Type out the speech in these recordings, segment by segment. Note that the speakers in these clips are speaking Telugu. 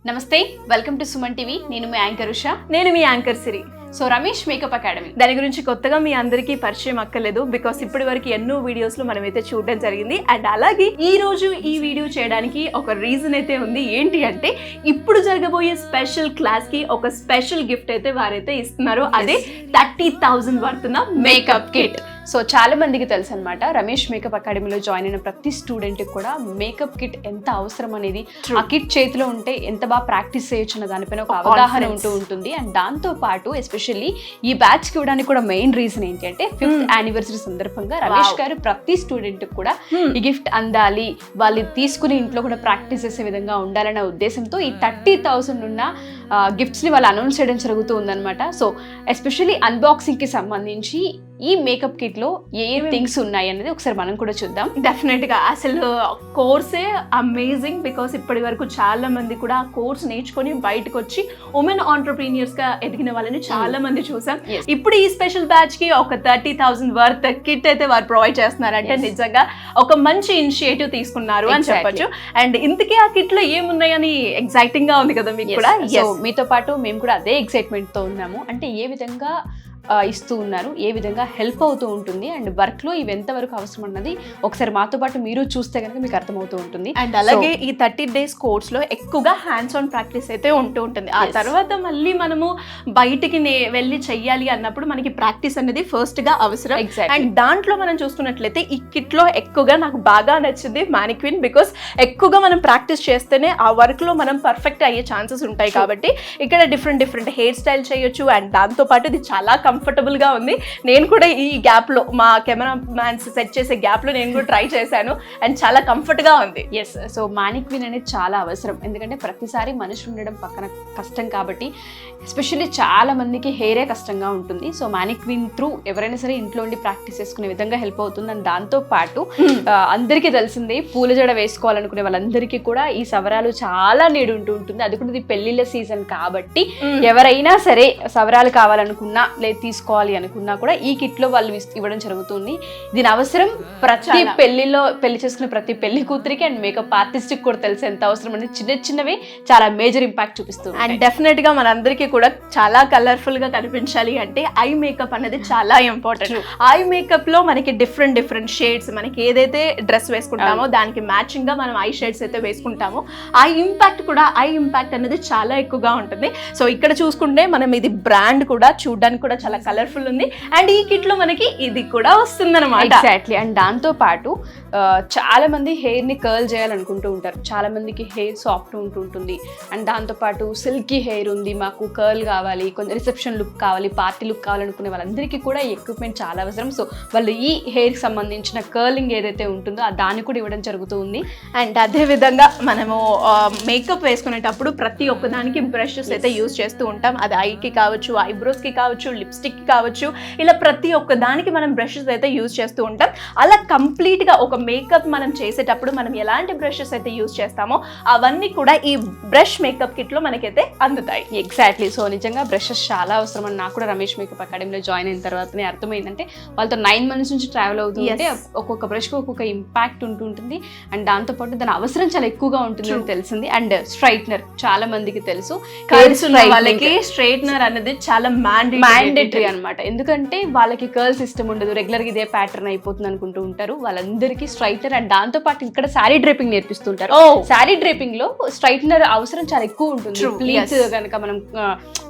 నమస్తే, వెల్కమ్ టు సుమన్ టీవీ. నేను మీ యాంకర్ ఉషా. నేను మీ యాంకర్ సిరి. సో రమేష్ మేకప్ అకాడమీ దాని గురించి కొత్తగా మీ అందరికీ పరిచయం అక్కర్లేదు, బికాస్ ఇప్పటి వరకు ఎన్నో వీడియోస్లో మనమైతే చూడడం జరిగింది. అండ్ అలాగే ఈ రోజు ఈ వీడియో చేయడానికి ఒక రీజన్ అయితే ఉంది. ఏంటి అంటే ఇప్పుడు జరగబోయే స్పెషల్ క్లాస్ కి ఒక స్పెషల్ గిఫ్ట్ అయితే వారైతే ఇస్తున్నారు. అదే 30,000 వర్తున్న మేకప్ కిట్. సో చాలా మందికి తెలుసు అనమాట, రమేష్ మేకప్ అకాడమీలో జాయిన్ అయిన ప్రతి స్టూడెంట్కి కూడా మేకప్ కిట్ ఎంత అవసరం అనేది, ఆ కిట్ చేతిలో ఉంటే ఎంత బాగా ప్రాక్టీస్ చేయొచ్చు అన్న దానిపైన ఒక అవగాహన ఉంటూ ఉంటుంది. అండ్ దాంతో పాటు ఎస్పెషల్లీ ఈ బ్యాచ్ కి ఇవ్వడానికి కూడా మెయిన్ రీజన్ ఏంటి అంటే 5th యానివర్సరీ సందర్భంగా రమేష్ గారు ప్రతి స్టూడెంట్ కూడా ఈ గిఫ్ట్ అందాలి, వాళ్ళు తీసుకుని ఇంట్లో కూడా ప్రాక్టీస్ చేసే విధంగా ఉండాలన్న ఉద్దేశంతో ఈ 30,000 ఉన్న గిఫ్ట్స్ ని వాళ్ళు అనౌన్స్ చేయడం జరుగుతూ ఉందన్నమాట. సో ఎస్పెషల్లీ అన్బాక్సింగ్ కి సంబంధించి ఈ మేకప్ కిట్ లో ఏ థింగ్స్ ఉన్నాయి అనేది ఒకసారి మనం కూడా చూద్దాం. డెఫినెట్ గా అసలు కోర్సే అమేజింగ్, బికాస్ ఇప్పటి వరకు చాలా మంది కూడా ఆ కోర్స్ నేర్చుకొని బయటకు వచ్చి ఉమెన్ ఆంటర్ప్రీనియర్స్ గా ఎదిగిన వాళ్ళని చాలా మంది చూసాం. ఇప్పుడు ఈ స్పెషల్ బ్యాచ్ కి ఒక 30,000 వర్త్ కిట్ అయితే వారు ప్రొవైడ్ చేస్తున్నారంటే నిజంగా ఒక మంచి ఇనిషియేటివ్ తీసుకున్నారు అని చెప్పొచ్చు. అండ్ ఇంతకీ ఆ కిట్ లో ఏమున్నాయని ఎగ్జైటింగ్ గా ఉంది కదా మీకు కూడా. సో మీతో పాటు మేము కూడా అదే ఎక్సైట్మెంట్ తో ఉన్నాము. అంటే ఏ విధంగా ఇస్తూ ఉన్నారు, ఏ విధంగా హెల్ప్ అవుతూ ఉంటుంది, అండ్ వర్క్ లో ఇవి ఎంత వరకు అవసరం అన్నది ఒకసారి మాతో పాటు మీరు చూస్తే కనుక మీకు అర్థమవుతూ ఉంటుంది. అండ్ అలాగే ఈ 30 days కోర్స్ లో ఎక్కువగా హ్యాండ్స్ ఆన్ ప్రాక్టీస్ అయితే ఉంటూ ఉంటుంది. ఆ తర్వాత మళ్ళీ మనము బయటికి వెళ్ళి చెయ్యాలి అన్నప్పుడు మనకి ప్రాక్టీస్ అనేది ఫస్ట్ గా అవసరం. అండ్ దాంట్లో మనం చూసుకున్నట్లయితే ఈ కిట్ లో ఎక్కువగా నాకు బాగా నచ్చింది మానిక్విన్, బికాస్ ఎక్కువగా మనం ప్రాక్టీస్ చేస్తేనే ఆ వర్క్ లో మనం పర్ఫెక్ట్ అయ్యే ఛాన్సెస్ ఉంటాయి. కాబట్టి ఇక్కడ డిఫరెంట్ హెయిర్ స్టైల్ చేయొచ్చు. అండ్ దాంతో పాటు ఇది చాలా కంఫర్టబుల్ గా ఉంది. నేను కూడా ఈ గ్యాప్ లో మా కెమెరా మ్యాన్స్ సెట్ చేసే గ్యాప్ లో నేను కూడా ట్రై చేశాను అండ్ చాలా కంఫర్ట్ గా ఉంది. ఎస్, సో మానిక్విన్ అనేది చాలా అవసరం. ఎందుకంటే ప్రతిసారి మనిషి ఉండడం పక్కన కష్టం కాబట్టి, ఎస్పెషల్లీ చాలా మందికి హెయిరే కష్టంగా ఉంటుంది. సో మానిక్విన్ త్రూ ఎవరైనా సరే ఇంట్లో ఉండి ప్రాక్టీస్ చేసుకునే విధంగా హెల్ప్ అవుతుంది. అండ్ దాంతో పాటు అందరికీ తెలిసిందే, పూల జడ వేసుకోవాలనుకునే వాళ్ళందరికీ కూడా ఈ సవరాలు చాలా నీడు ఉంటూ ఉంటుంది. అది కూడా ఇది పెళ్లిళ్ళ సీజన్ కాబట్టి ఎవరైనా సరే సవరాలు కావాలనుకున్నా లేదు తీసుకోవాలి అనుకున్నా కూడా ఈ కిట్ లో వాళ్ళు ఇవ్వడం జరుగుతుంది. దీని అవసరం ప్రతి పెళ్లిలో పెళ్లి చేసుకునే ప్రతి పెళ్లి కూతురికి అండ్ మేకప్ ఆర్టిస్ట్ కి కూడా తెలిసి ఎంత అవసరం అనేది చిన్నవి చాలా మేజర్ ఇంపాక్ట్ చూపిస్తుంది. అండ్ డెఫినెట్ గా మనందరికీ కూడా చాలా కలర్ఫుల్ గా కనిపించాలి అంటే ఐ మేకప్ అనేది చాలా ఇంపార్టెంట్. ఐ మేకప్ లో మనకి డిఫరెంట్ షేడ్స్, మనకి ఏదైతే డ్రెస్ వేసుకుంటామో దానికి మ్యాచింగ్ గా మనం ఐ షేడ్స్ అయితే వేసుకుంటామో ఐ ఇంపాక్ట్ అనేది చాలా ఎక్కువగా ఉంటుంది. సో ఇక్కడ చూసుకుంటే మనం ఇది బ్రాండ్ కూడా చూడడానికి కూడా చాలా కలర్ఫుల్ ఉంది. అండ్ ఈ కిట్ లో మనకి ఇది కూడా వస్తుంది అనమాట. ఎగ్జాక్ట్లీ. అండ్ దాంతో పాటు చాలా మంది హెయిర్ ని కర్ల్ చేయాలనుకుంటూ ఉంటారు. చాలా మందికి హెయిర్ సాఫ్ట్ ఉంటుంది. అండ్ దాంతో పాటు సిల్కీ హెయిర్ ఉంది, మాకు కర్ల్ కావాలి, కొంచెం రిసెప్షన్ లుక్ కావాలి, పార్టీ లుక్ కావాలనుకునే వాళ్ళందరికీ కూడా ఈ ఎక్విప్మెంట్ చాలా అవసరం. సో వాళ్ళు ఈ హెయిర్ కి సంబంధించిన కర్లింగ్ ఏదైతే ఉంటుందో దాన్ని కూడా ఇవ్వడం జరుగుతుంది. అండ్ అదే విధంగా మనము మేకప్ వేసుకునేటప్పుడు ప్రతి ఒక్కదానికి బ్రషెస్ అయితే యూజ్ చేస్తూ ఉంటాం. అది ఐకి కావచ్చు, ఐబ్రోస్ కి కావచ్చు, లిప్స్టిక్ కి కావచ్చు, ఇలా ప్రతి ఒక్క దానికి మనం బ్రషెస్ అయితే యూజ్ చేస్తూ ఉంటాం. అలా కంప్లీట్ గా ఒక మేకప్ మనం చేసేటప్పుడు మనం ఎలాంటి బ్రషెస్ అయితే యూజ్ చేస్తామో అవన్నీ కూడా ఈ బ్రష్ మేకప్ కిట్ లో మనకైతే అందుతాయి. ఎగ్జాక్ట్లీ. సో నిజంగా బ్రషెస్ చాలా అవసరం అని నాకు కూడా రమేష్ మేకప్ అకాడమీలో జాయిన్ అయిన తర్వాతనే అర్థమైందంటే, వాళ్ళతో 9 months నుంచి ట్రావెల్ అవుతుంటే ఒక్కొక్క బ్రష్ కి ఒక్కొక్క ఇంపాక్ట్ ఉంటుంది. అండ్ దాంతో పాటు దాని అవసరం చాలా ఎక్కువగా ఉంటుంది అని తెలిసింది. అండ్ స్ట్రైట్నర్ చాలా మందికి తెలుసు, వాళ్ళకి స్ట్రైట్నర్ అనేది చాలా మ్యాండేటరీ అనమాట. ఎందుకంటే వాళ్ళకి కర్ల్ సిస్టమ్ ఉండదు, రెగ్యులర్ గా ఇదే ప్యాటర్న్ అయిపోతుంది అనుకుంటూ ఉంటారు. వాళ్ళందరికీ స్ట్రైట్నర్ అండ్ దాంతో పాటు ఇక్కడ శారీ డ్రేపింగ్ నేర్పిస్తుంటారు. శారీ డ్రేపింగ్ లో స్ట్రైట్నర్ అవసరం చాలా ఎక్కువ ఉంటుంది. ప్లీట్స్ కనుక మనం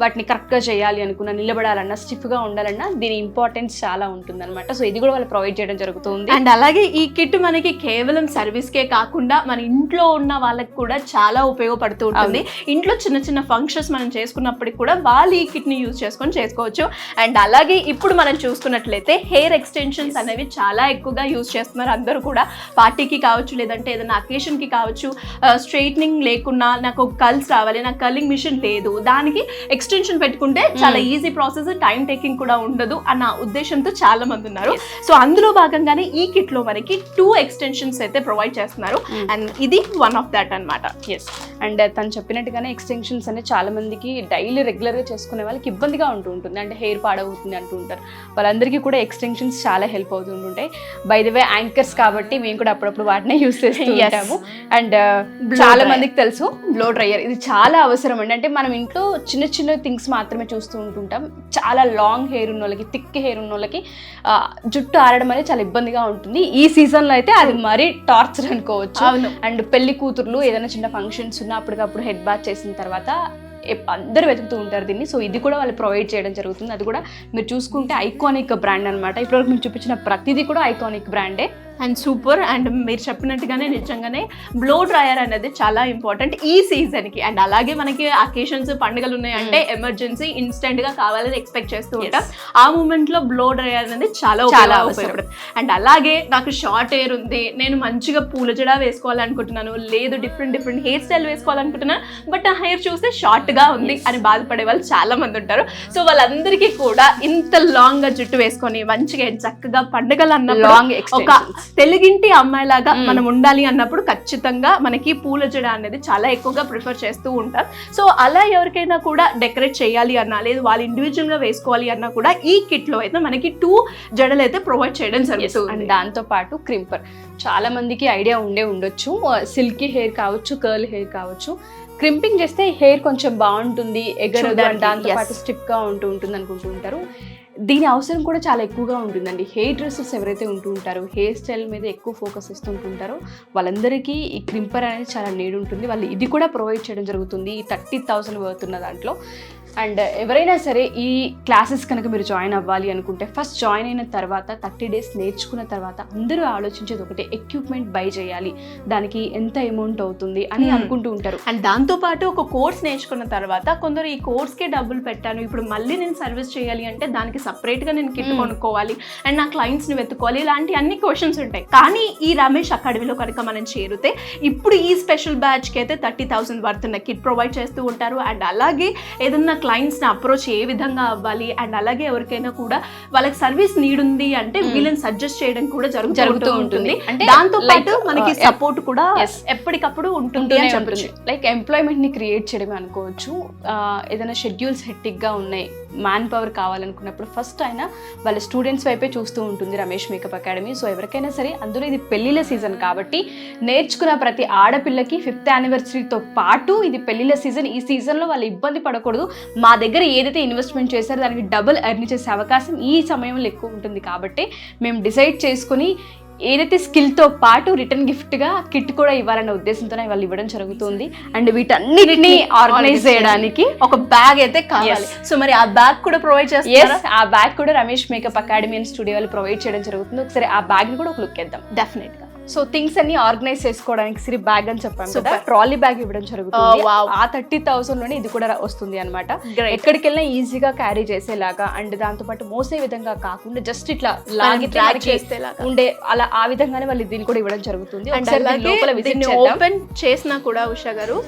వాటిని కరెక్ట్ గా చేయాలి అనుకున్నా, నిలబడాలన్నా, స్టిఫ్ గా ఉండాలన్నా దీని ఇంపార్టెన్స్ చాలా ఉంటుంది అనమాట. సో ఇది కూడా వాళ్ళు ప్రొవైడ్ చేయడం జరుగుతుంది. అండ్ అలాగే ఈ కిట్ మనకి కేవలం సర్వీస్ కే కాకుండా మన ఇంట్లో ఉన్న వాళ్ళకి కూడా చాలా ఉపయోగపడుతూ ఉంటుంది. ఇంట్లో చిన్న ఫంక్షన్స్ మనం చేసుకున్నప్పటికి కూడా వాళ్ళు ఈ కిట్ ని యూజ్ చేసుకొని చేసుకోవచ్చు. అండ్ అలాగే ఇప్పుడు మనం చూసుకున్నట్లయితే హెయిర్ ఎక్స్టెన్షన్స్ అనేవి చాలా ఎక్కువగా యూజ్ చేస్తున్నారు అందరూ కూడా. పార్టీకి కావచ్చు, లేదంటే ఏదైనా అకేషన్ కి కావచ్చు, స్ట్రైట్నింగ్ లేకున్నా నాకు కర్ల్స్ రావాలి, నాకు కర్లింగ్ మిషన్ లేదు, దానికి ఎక్స్టెన్షన్ పెట్టుకుంటే చాలా ఈజీ ప్రాసెస్, టైం టేకింగ్ కూడా ఉండదు అన్న ఉద్దేశంతో చాలా మంది ఉన్నారు. సో అందులో భాగంగానే ఈ కిట్ లో మనకి 2 ఎక్స్టెన్షన్స్ అయితే ప్రొవైడ్ చేస్తున్నారు. అండ్ ఇది వన్ ఆఫ్ దాట్ అనమాట. ఎస్. అండ్ తను చెప్పినట్టుగానే ఎక్స్టెన్షన్స్ అనేది చాలా మందికి డైలీ రెగ్యులర్ గా చేసుకునే వాళ్ళకి ఇబ్బందిగా ఉంటుంది. అంటే హెయిర్ హెయిర్ పాడవుతుంది అంటూ ఉంటారు. వాళ్ళందరికీ కూడా ఎక్స్టెన్షన్స్ చాలా హెల్ప్ అవుతుంటుంటాయి. బై ద వే యాంకర్స్ కాబట్టి మేము కూడా అప్పుడప్పుడు వాటినే యూస్ చేస్తూ ఉంటాము. అండ్ చాలా మందికి తెలుసు బ్లో డ్రైయర్ ఇది చాలా అవసరం అండి. అంటే మనం ఇంట్లో చిన్న చిన్న థింగ్స్ మాత్రమే చూస్తూ ఉంటుంటాం. చాలా లాంగ్ హెయిర్ ఉన్న వాళ్ళకి, థిక్ హెయిర్ ఉన్న వాళ్ళకి జుట్టు ఆరడం అనేది చాలా ఇబ్బందిగా ఉంటుంది. ఈ సీజన్లో అయితే అది మరీ టార్చర్ అనుకోవచ్చు. అండ్ పెళ్లి కూతుర్లు ఏదైనా చిన్న ఫంక్షన్స్ ఉన్నా అప్పటికప్పుడు హెడ్ బాత్ చేసిన తర్వాత అందరూ వెతుకుతూ ఉంటారు దీన్ని. సో ఇది కూడా వాళ్ళు ప్రొవైడ్ చేయడం జరుగుతుంది. అది కూడా మీరు చూసుకుంటే ఐకానిక్ బ్రాండ్ అనమాట. ఇప్పటివరకు మేము చూపించిన ప్రతిదీ కూడా ఐకానిక్ బ్రాండే అండ్ సూపర్. అండ్ మీరు చెప్పినట్టుగానే నిజంగానే బ్లో డ్రైయర్ అనేది చాలా ఇంపార్టెంట్ ఈ సీజన్కి. అండ్ అలాగే మనకి అకేషన్స్ పండుగలు ఉన్నాయంటే ఎమర్జెన్సీ ఇన్స్టెంట్గా కావాలని ఎక్స్పెక్ట్ చేస్తూ ఉంటాం. ఆ మూమెంట్లో బ్లో డ్రైయర్ అనేది చాలా ఉపయోగపడుతుంది. అండ్ అలాగే నాకు షార్ట్ హెయిర్ ఉంది, నేను మంచిగా పూల జడ వేసుకోవాలనుకుంటున్నాను, లేదు డిఫరెంట్ హెయిర్ స్టైల్ వేసుకోవాలనుకుంటున్నాను, బట్ ఆ హెయిర్ చూస్తే షార్ట్గా ఉంది అని బాధపడే వాళ్ళు చాలా మంది ఉంటారు. సో వాళ్ళందరికీ కూడా ఇంత లాంగ్గా జుట్టు వేసుకొని మంచిగా చక్కగా పండుగలు అన్నప్పుడు ఒక తెలుగింటి అమ్మాయిలాగా మనం ఉండాలి అన్నప్పుడు ఖచ్చితంగా మనకి పూల జడ అనేది చాలా ఎక్కువగా ప్రిఫర్ చేస్తూ ఉంటాం. సో అలా ఎవరికైనా కూడా డెకరేట్ చేయాలి అన్నా, లేదు వాళ్ళు ఇండివిజువల్గా వేసుకోవాలి అన్నా కూడా ఈ కిట్లో అయితే మనకి 2 జడలు అయితే ప్రొవైడ్ చేయడం జరుగుతుంది. అండ్ దాంతోపాటు క్రింపర్ చాలా మందికి ఐడియా ఉండొచ్చు. సిల్కీ హెయిర్ కావచ్చు, కర్ల్ హెయిర్ కావచ్చు, క్రింపింగ్ చేస్తే హెయిర్ కొంచెం బాగుంటుంది, ఎగరదు, దాంతోపాటు స్టిఫ్గా ఉంటుంది అనుకుంటూ ఉంటారు. దీని అవసరం కూడా చాలా ఎక్కువగా ఉంటుందండి. హెయిర్ డ్రెస్సెస్ ఎవరైతే ఉంటూ ఉంటారో, హెయిర్ స్టైల్ మీద ఎక్కువ ఫోకస్ ఇస్తుంటుంటారో వాళ్ళందరికీ ఈ క్రింపర్ అనేది చాలా నీడ్ ఉంటుంది. వాళ్ళు ఇది కూడా ప్రొవైడ్ చేయడం జరుగుతుంది ఈ 30,000 పడుతున్న దాంట్లో. అండ్ ఎవరైనా సరే ఈ క్లాసెస్ కనుక మీరు జాయిన్ అవ్వాలి అనుకుంటే ఫస్ట్ జాయిన్ అయిన తర్వాత 30 days నేర్చుకున్న తర్వాత అందరూ ఆలోచించేది ఒకటే, ఎక్విప్మెంట్ బై చేయాలి, దానికి ఎంత అమౌంట్ అవుతుంది అని అనుకుంటూ ఉంటారు. అండ్ దాంతోపాటు ఒక కోర్స్ నేర్చుకున్న తర్వాత కొందరు ఈ కోర్స్కే డబ్బులు పెట్టాను, ఇప్పుడు మళ్ళీ నేను సర్వీస్ చేయాలి అంటే దానికి సపరేట్గా నేను కిట్ కొనుక్కోవాలి అండ్ నా క్లయింట్స్ని వెతుక్కోవాలి, ఇలాంటి అన్ని క్వశ్చన్స్ ఉంటాయి. కానీ ఈ రమేష్ అకాడమీలో కనుక మనం చేరితే ఇప్పుడు ఈ స్పెషల్ బ్యాచ్కి అయితే 30,000 వర్తున్న కిట్ ప్రొవైడ్ చేస్తూ ఉంటారు. అండ్ అలాగే ఏదన్నా క్లయింట్స్ని అప్రోచ్ ఏ విధంగా అవ్వాలి, అండ్ అలాగే ఎవరికైనా కూడా వాళ్ళకి సర్వీస్ నీడ్ ఉంది అంటే వీళ్ళని సజెస్ట్ చేయడం కూడా జరుగుతూ ఉంటుంది. అంటే దాంతో పాటు మనకి సపోర్ట్ కూడా ఎప్పటికప్పుడు ఉంటుంది అని చెప్పొచ్చు. లైక్ ఎంప్లాయ్మెంట్ ని క్రియేట్ చేయడమే అనుకోవచ్చు. ఏదైనా షెడ్యూల్స్ హెక్టిక్ గా ఉన్నాయి, మ్యాన్ పవర్ కావాలనుకున్నప్పుడు ఫస్ట్ ఆయన వాళ్ళ స్టూడెంట్స్ వైపే చూస్తూ ఉంటుంది రమేష్ మేకప్ అకాడమీ. సో ఎవరికైనా సరే, అందులో ఇది పెళ్లిళ్ళ సీజన్ కాబట్టి నేర్చుకున్న ప్రతి ఆడపిల్లకి 5th anniversary-తో పాటు ఇది పెళ్లిళ్ళ సీజన్. ఈ సీజన్లో వాళ్ళు ఇబ్బంది పడకూడదు, మా దగ్గర ఏదైతే ఇన్వెస్ట్మెంట్ చేశారో దానికి డబుల్ ఎర్న్ చేసే అవకాశం ఈ సమయంలో ఎక్కువ ఉంటుంది కాబట్టి మేము డిసైడ్ చేసుకుని ఏదైతే స్కిల్తో పాటు రిటర్న్ గిఫ్ట్గా కిట్ కూడా ఇవ్వాలన్న ఉద్దేశంతోనే వాళ్ళు ఇవ్వడం జరుగుతుంది. అండ్ వీటన్నిటిని ఆర్గనైజ్ చేయడానికి ఒక బ్యాగ్ అయితే కావాలి. సో మరి ఆ బ్యాగ్ కూడా ప్రొవైడ్ చేస్తారు. ఆ బ్యాగ్ కూడా Ramesh makeup academy and studio వాళ్ళు ప్రొవైడ్ చేయడం జరుగుతుంది. ఒకసారి ఆ బ్యాగ్ని కూడా ఒక లుక్ వేద్దాం. డెఫినెట్గా. సో థింగ్స్ అన్ని ఆర్గనైజ్ చేసుకోవడానికి సిరి బ్యాగ్ అని చెప్పాను కదా, ట్రాలీ బ్యాగ్ ఇవ్వడం జరుగుతుంది. ఆ 30,000లోనే ఇది కూడా వస్తుంది అనమాట. ఎక్కడికి వెళ్ళినా ఈజీగా క్యారీ చేసేలాగా అండ్ దాంతో పాటు మోసే విధంగా కాకుండా జస్ట్ ఇట్లా ఉండే అలా ఆ విధంగానే వాళ్ళు దీన్ని కూడా ఇవ్వడం జరుగుతుంది. ఓపెన్ చేసినా కూడా ఉషా గారు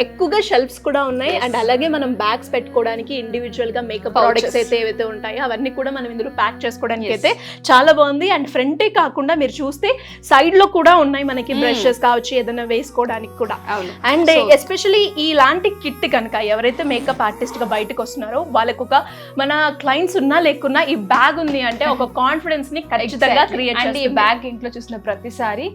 ఎక్కువగా షెల్ఫ్స్ కూడా ఉన్నాయి. అండ్ అలాగే మనం బ్యాగ్స్ పెట్టుకోవడానికి ఇండివిజువల్ గా మేకప్ ప్రొడక్ట్స్ అయితే ఏవైతే ఉంటాయో అవన్నీ కూడా మనం ఇందులో ప్యాక్ చేసుకోవడానికి అయితే చాలా బాగుంది. అండ్ ఫ్రంటే కాకుండా మీరు చూస్తే సైడ్ లో కూడా ఉన్నాయి మనకి బ్రషెస్ కావచ్చు, ఏదైనా వేసుకోవడానికి కూడా. అండ్ ఎస్పెషలీ ఇలాంటి కిట్ కనుక ఎవరైతే మేకప్ ఆర్టిస్ట్ గా బయటకు వస్తున్నారో వాళ్ళకు ఒక మన క్లయింట్స్ ఉన్నా లేకున్నా ఈ బ్యాగ్ ఉంది అంటే ఒక కాన్ఫిడెన్స్ ని ఖచ్చితంగా క్రియేట్ చేస్తుంది. ఈ బ్యాగ్ ఇంట్లో చూసిన ప్రతిసారి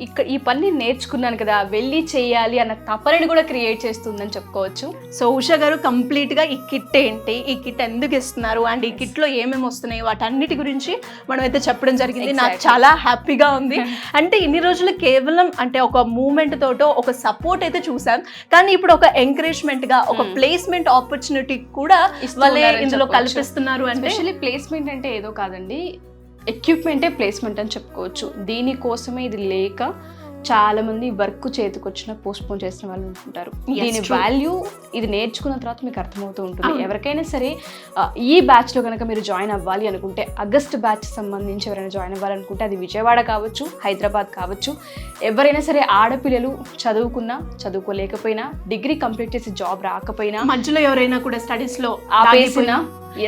ఇక్కడ ఈ పని నేర్చుకున్నాను కదా, వెళ్ళి చేయాలి అన్న తపనని కూడా క్రియేట్ చేస్తుందని చెప్పుకోవచ్చు. సో ఉషా గారు కంప్లీట్గా ఈ కిట్ ఏంటి, ఈ కిట్ ఎందుకు ఇస్తున్నారు అండ్ ఈ కిట్లో ఏమేమి వస్తున్నాయి వాటన్నిటి గురించి మనం అయితే చెప్పడం జరిగింది. నాకు చాలా హ్యాపీగా ఉంది. అంటే ఇన్ని రోజులు కేవలం అంటే ఒక మూమెంట్ తోటో ఒక సపోర్ట్ అయితే చూసాం, కానీ ఇప్పుడు ఒక ఎంకరేజ్మెంట్గా ఒక ప్లేస్మెంట్ ఆపర్చునిటీ కూడా వాళ్ళే ఇందులో కల్పిస్తున్నారు. అంటే స్పెషల్లీ ప్లేస్మెంట్ అంటే ఏదో కాదండి, ఎక్విప్మెంటే ప్లేస్మెంట్ అని చెప్పుకోవచ్చు. దీనికోసమే ఇది లేక చాలా మంది వర్క్ చేతికొచ్చిన పోస్ట్పోన్ చేసిన వాళ్ళు ఉంటుంటారు. దీని వాల్యూ ఇది నేర్చుకున్న తర్వాత మీకు అర్థమవుతూ ఉంటుంది. ఎవరికైనా సరే ఈ బ్యాచ్లో కనుక మీరు జాయిన్ అవ్వాలి అనుకుంటే, ఆగస్ట్ బ్యాచ్ సంబంధించి ఎవరైనా జాయిన్ అవ్వాలనుకుంటే అది విజయవాడ కావచ్చు, హైదరాబాద్ కావచ్చు, ఎవరైనా సరే ఆడపిల్లలు చదువుకున్నా చదువుకోలేకపోయినా, డిగ్రీ కంప్లీట్ చేసి జాబ్ రాకపోయినా, మధ్యలో ఎవరైనా కూడా స్టడీస్లో ఆపేసినా,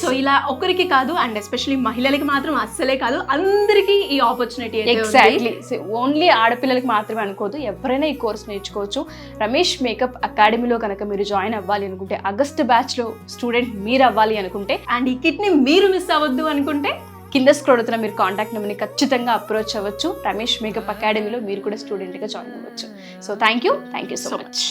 సో ఇలా ఒకరికి కాదు అండ్ ఎస్పెషల్లీ మహిళలకి మాత్రం అస్సలే కాదు, అందరికీ ఈ ఆపర్చునిటీ. ఎగ్జాక్ట్లీ, ఓన్లీ ఆడపిల్లలకి మాత్రమే అనుకోదు, ఎవరైనా ఈ కోర్స్ నేర్చుకోవచ్చు. రమేష్ మేకప్ అకాడమీలో కనుక మీరు జాయిన్ అవ్వాలి అనుకుంటే, ఆగస్ట్ బ్యాచ్లో స్టూడెంట్ మీరు అవ్వాలి అనుకుంటే, అండ్ ఈ కిట్ని మీరు మిస్ అవ్వద్దు అనుకుంటే కింద స్క్రోల్ అవుతున్న మీరు కాంటాక్ట్ నెంబర్ని ఖచ్చితంగా అప్రోచ్ అవ్వచ్చు. రమేష్ మేకప్ అకాడమీలో మీరు కూడా స్టూడెంట్గా జాయిన్ అవ్వచ్చు. So thank you so much.